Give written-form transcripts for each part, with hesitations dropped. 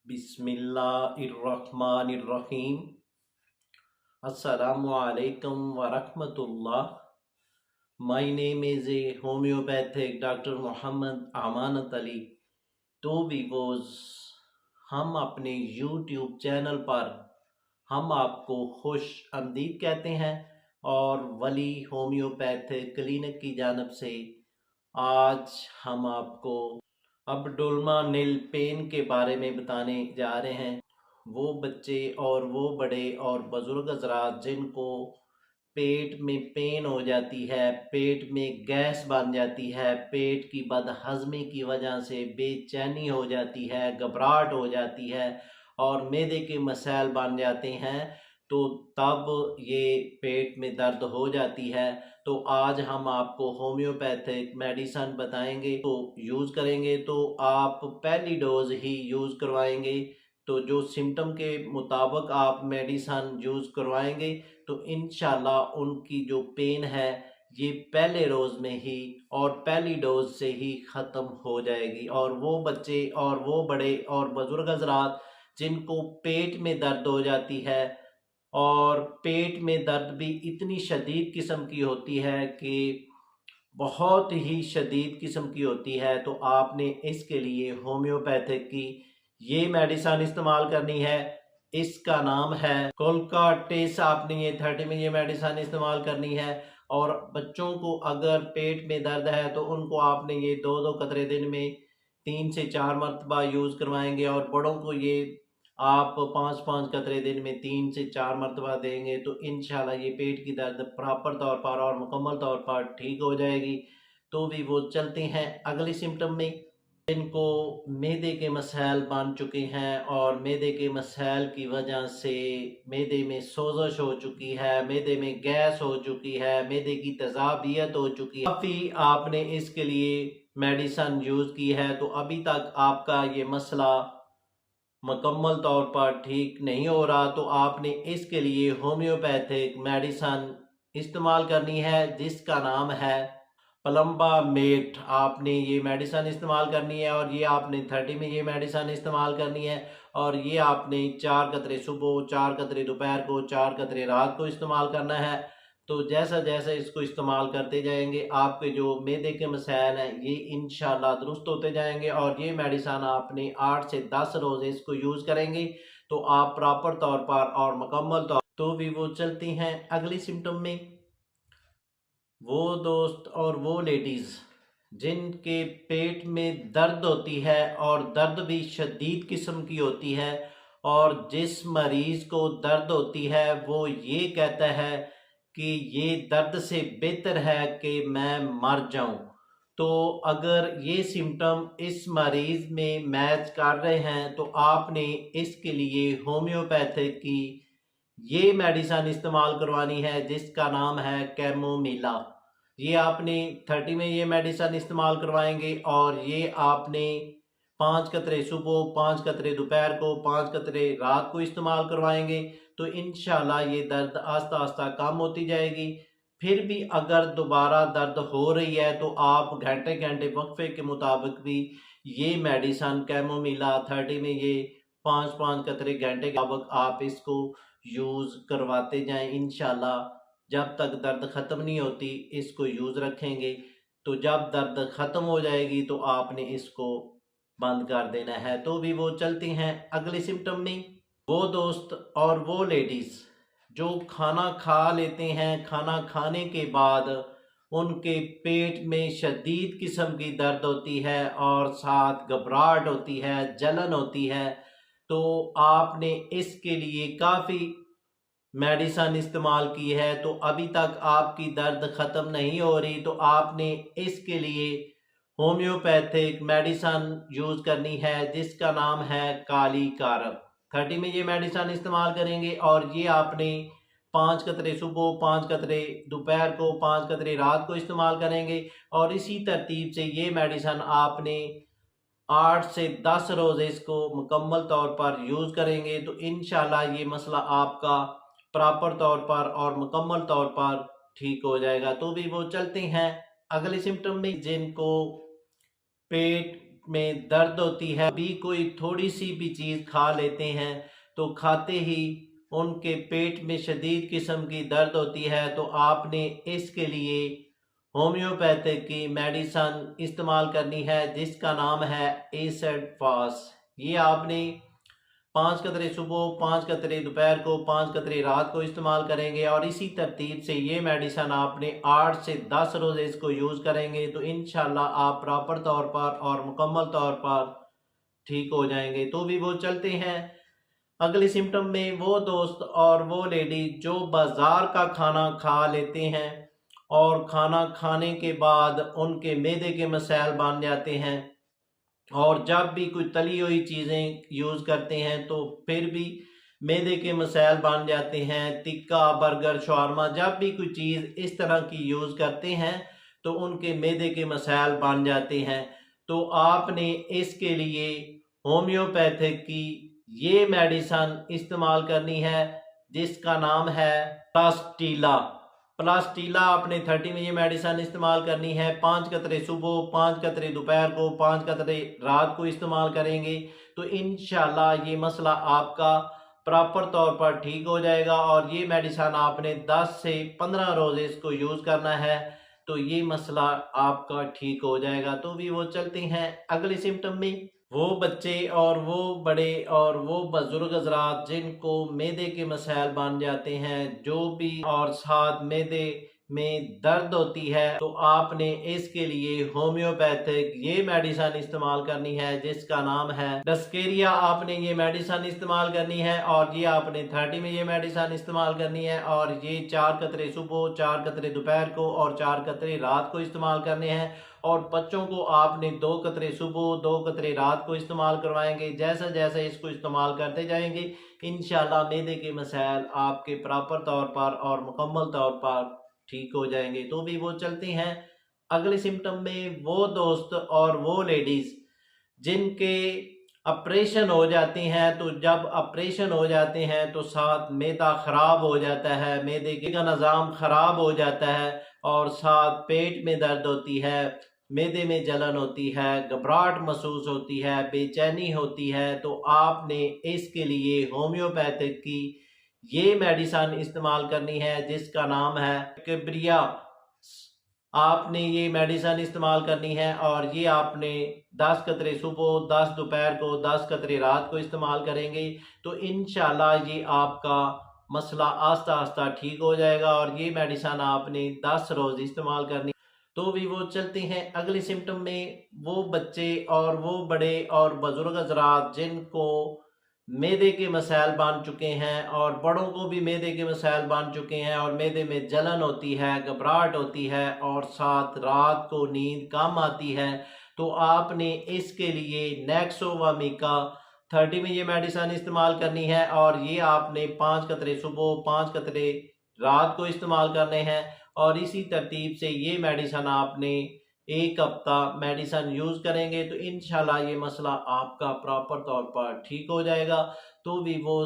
बिस्मिल्लाहिर्रहमानिर्रहीम। अस्सलामु अलैकुम वरहमतुल्लाह। My name is a homeopathic doctor Mohammad Amanat Ali. तो वीवोज, हम अपने यूट्यूब चैनल पर हम आपको खुश आमदीद कहते हैं और वली होम्योपैथिक क्लिनिक की जानिब से आज हम आपको अब्डोल्मानिल पेन के बारे में बताने जा रहे हैं। वो बच्चे और वो बड़े और बुज़ुर्ग हज़रात जिनको पेट में पेन हो जाती है, पेट में गैस बन जाती है, पेट की बदहज़मी की वजह से बेचैनी हो जाती है, घबराहट हो जाती है और मैदे के मसाइल बन जाते हैं, तो तब ये पेट में दर्द हो जाती है। तो आज हम आपको होम्योपैथिक मेडिसन बताएंगे, तो यूज़ करेंगे तो आप पहली डोज ही यूज़ करवाएंगे। तो जो सिम्टम के मुताबिक आप मेडिसन यूज़ करवाएंगे तो इंशाल्लाह उनकी जो पेन है ये पहले रोज़ में ही और पहली डोज से ही ख़त्म हो जाएगी। और वो बच्चे और वो बड़े और बुज़ुर्ग हज़रात जिनको पेट में दर्द हो जाती है और पेट में दर्द भी इतनी शदीद किस्म की होती है कि बहुत ही शदीद किस्म की होती है, तो आपने इसके लिए होम्योपैथिक की ये मेडिसन इस्तेमाल करनी है। इसका नाम है कोलकाटेस। आपने ये 30 में ये मेडिसन इस्तेमाल करनी है। और बच्चों को अगर पेट में दर्द है तो उनको आपने ये 2-2 कतरे दिन में 3 से 4 मरतबा यूज़ करवाएंगे और बड़ों को ये आप 5-5 कतरे दिन में 3 से 4 मरतबा देंगे तो इंशाल्लाह ये पेट की दर्द प्रॉपर तौर पर और मुकम्मल तौर पर ठीक हो जाएगी। तो भी वो चलते हैं अगले सिम्टम में। इनको मैदे के मसाइल बन चुके हैं और मैदे के मसाइल की वजह से मैदे में सोजश हो चुकी है, मैदे में गैस हो चुकी है, मैदे की तेज़ाबियत हो चुकी है, काफ़ी आपने इसके लिए मेडिसन यूज़ की है तो अभी तक आपका ये मसला मुकम्मल तौर पर ठीक नहीं हो रहा, तो आपने इसके लिए होम्योपैथिक मेडिसन इस्तेमाल करनी है जिसका नाम है प्लम्बा मेट। आपने ये मेडिसन इस्तेमाल करनी है और ये आपने 30 में ये मेडिसन इस्तेमाल करनी है और ये आपने 4 कतरे सुबह, 4 कतरे दोपहर को, 4 कतरे रात को इस्तेमाल करना है। तो जैसा जैसा इसको इस्तेमाल करते जाएंगे आपके जो मैदे के मसाइल हैं ये इंशाल्लाह दुरुस्त होते जाएंगे। और ये मेडिसन आपने 8 से 10 रोज़ इसको यूज़ करेंगे तो आप प्रॉपर तौर पर और मुकम्मल तौर तो भी वो चलती हैं अगली सिम्टम में। वो दोस्त और वो लेडीज़ जिनके पेट में दर्द होती है और दर्द भी शदीद किस्म की होती है और जिस मरीज़ को दर्द होती है वो ये कहता है कि ये दर्द से बेहतर है कि मैं मर जाऊं, तो अगर ये सिम्टम इस मरीज़ में मैच कर रहे हैं तो आपने इसके लिए होम्योपैथिक की ये मेडिसन इस्तेमाल करवानी है जिसका नाम है कैमोमिला। ये आपने 30 में ये मेडिसन इस्तेमाल करवाएंगे और ये आपने 5 कतरे सुबह, 5 कतरे दोपहर को, 5 कतरे रात को इस्तेमाल करवाएंगे तो इंशाल्लाह ये दर्द आस्ता आस्ता कम होती जाएगी। फिर भी अगर दोबारा दर्द हो रही है तो आप घंटे घंटे वक्फे के मुताबिक भी ये मेडिसन कैमोमिला 30 में ये 5-5 कतरे घंटे के मुताबिक आप इसको यूज़ करवाते जाएं। इंशाल्लाह जब तक दर्द ख़त्म नहीं होती इसको यूज़ रखेंगे, तो जब दर्द ख़त्म हो जाएगी तो आपने इसको बंद कर देना है। तो भी वो चलती हैं अगले सिम्टम में। वो दोस्त और वो लेडीज़ जो खाना खा लेते हैं, खाना खाने के बाद उनके पेट में शदीद किस्म की दर्द होती है और साथ घबराहट होती है, जलन होती है, तो आपने इसके लिए काफ़ी मेडिसन इस्तेमाल की है तो अभी तक आपकी दर्द ख़त्म नहीं हो रही, तो आपने इसके लिए होम्योपैथिक मेडिसन यूज़ करनी है जिसका नाम है काली कारक। 30 में ये मेडिसन इस्तेमाल करेंगे और ये आपने 5 कतरे सुबह, 5 कतरे दोपहर को, 5 कतरे रात को इस्तेमाल करेंगे और इसी तरतीब से ये मेडिसन आपने 8 से 10 रोज़ इसको मुकम्मल तौर पर यूज़ करेंगे तो इंशाल्लाह ये मसला आपका प्रॉपर तौर पर और मुकम्मल तौर पर ठीक हो जाएगा। तो भी वो चलते हैं अगले सिम्टम में। जिनको पेट में दर्द होती है, भी कोई थोड़ी सी भी चीज़ खा लेते हैं तो खाते ही उनके पेट में शदीद किस्म की दर्द होती है, तो आपने इसके लिए होम्योपैथिक की मेडिसन इस्तेमाल करनी है जिसका नाम है एसिड फास। ये आपने 5 कतरे सुबह, 5 कतरे दोपहर को, 5 कतरे रात को इस्तेमाल करेंगे और इसी तरतीब से ये मेडिसन आपने 8 से 10 रोज़ इसको यूज़ करेंगे तो इंशाल्लाह आप प्रॉपर तौर पर और मुकम्मल तौर पर ठीक हो जाएंगे। तो भी वो चलते हैं अगले सिम्टम में। वो दोस्त और वो लेडी जो बाज़ार का खाना खा लेते हैं और खाना खाने के बाद उनके मैदे के मसाइल बन जाते हैं और जब भी कोई तली हुई चीज़ें यूज़ करते हैं तो फिर भी मैदे के मसाइल बन जाते हैं। टिक्का, बर्गर, शवारमा, जब भी कोई चीज़ इस तरह की यूज़ करते हैं तो उनके मैदे के मसाइल बन जाते हैं। तो आपने इसके लिए होम्योपैथिक की ये मेडिसन इस्तेमाल करनी है जिसका नाम है प्लास्टीला। प्लास्टीला आपने 30 में ये मेडिसन इस्तेमाल करनी है। 5 कतरे सुबह, 5 कतरे दोपहर को, 5 कतरे रात को इस्तेमाल करेंगे तो इंशाल्लाह ये मसला आपका प्रॉपर तौर पर ठीक हो जाएगा। और ये मेडिसन आपने 10 से 15 रोज़ इसको यूज़ करना है तो ये मसला आपका ठीक हो जाएगा। तो भी वो चलते हैं अगले सिम्टम में। वो बच्चे और वो बड़े और वो बुजुर्ग हजरात जिनको मैदे के मसाइल बन जाते हैं, जो भी और साथ मैदे में दर्द होती है, तो आपने इसके लिए होम्योपैथिक ये मेडिसन इस्तेमाल करनी है जिसका नाम है डस्केरिया। आपने ये मेडिसन इस्तेमाल करनी है और ये आपने 30 में ये मेडिसन इस्तेमाल करनी है और ये 4 कतरे सुबह, 4 कतरे दोपहर को और 4 कतरे रात को इस्तेमाल करने हैं। और बच्चों को आपने 2 कतरे सुबह, 2 कतरे रात को इस्तेमाल करवाएंगे। जैसे जैसे इसको इस्तेमाल करते जाएंगे इंशाल्लाह मैदे के मसाइल आपके प्रॉपर तौर पर और मुकम्मल तौर पर ठीक हो जाएंगे। तो भी वो चलते हैं अगले सिम्टम में। वो दोस्त और वो लेडीज जिनके ऑपरेशन हो जाते हैं, तो जब ऑपरेशन हो जाते हैं तो साथ मैदा खराब हो जाता है, मैदे का निज़ाम खराब हो जाता है और साथ पेट में दर्द होती है, मैदे में जलन होती है, घबराहट महसूस होती है, बेचैनी होती है, तो आपने इसके लिए होम्योपैथिक की ये मेडिसन इस्तेमाल करनी है जिसका नाम है कैब्रिया। आपने ये मेडिसन इस्तेमाल करनी है और ये आपने 10 कतरे सुबह, 10 दोपहर को, 10 कतरे रात को इस्तेमाल करेंगे तो इंशाल्लाह ये आपका मसला आस्ता आस्ता ठीक हो जाएगा। और ये मेडिसन आपने 10 रोज़ इस्तेमाल करनी। तो भी वो चलते हैं अगले सिम्टम में। वो बच्चे और वो बड़े और बुजुर्ग हजरात जिनको मैदे के मसाइल बन चुके हैं और बड़ों को भी मैदे के मसाइल बन चुके हैं और मैदे में जलन होती है, घबराहट होती है और साथ रात को नींद कम आती है, तो आपने इसके लिए नेक्सोवामिका 30 में ये मेडिसन इस्तेमाल करनी है और ये आपने 5 कतरे सुबह, 5 कतरे रात को इस्तेमाल करने हैं। और इसी तरतीब से ये मेडिसन आपने 1 हफ्ता मेडिसन यूज़ करेंगे तो इंशाल्लाह ये मसला आपका प्रॉपर तौर पर ठीक हो जाएगा। तो भी वो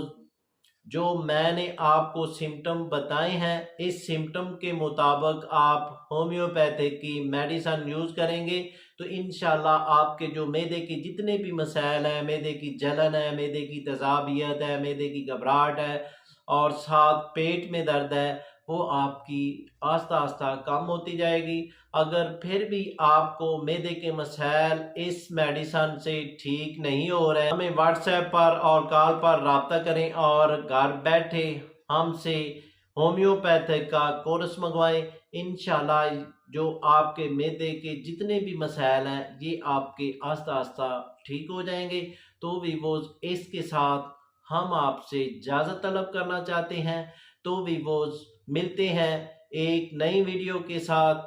जो मैंने आपको सिम्टम बताए हैं, इस सिम्टम के मुताबिक आप होम्योपैथिक की मेडिसन यूज़ करेंगे तो इंशाल्लाह आपके जो मैदे के जितने भी मसाइल हैं, मैदे की जलन है, मैदे की तेज़ाबियत है, मैदे की घबराहट है और साथ पेट में दर्द है, वो आपकी आस्ता आस्ता कम होती जाएगी। अगर फिर भी आपको मैदे के मसाइल इस मेडिसन से ठीक नहीं हो रहे, हमें व्हाट्सएप पर और कॉल पर रब्ता करें और घर बैठे हमसे होम्योपैथिक का कोर्स मंगवाएं। इंशाल्लाह जो आपके मैदे के जितने भी मसाइल हैं ये आपके आस्ता आस्ता ठीक हो जाएंगे। तो भी वो इसके साथ हम आपसे इजाज़त तलब करना चाहते हैं। तो भी वो मिलते हैं एक नई वीडियो के साथ।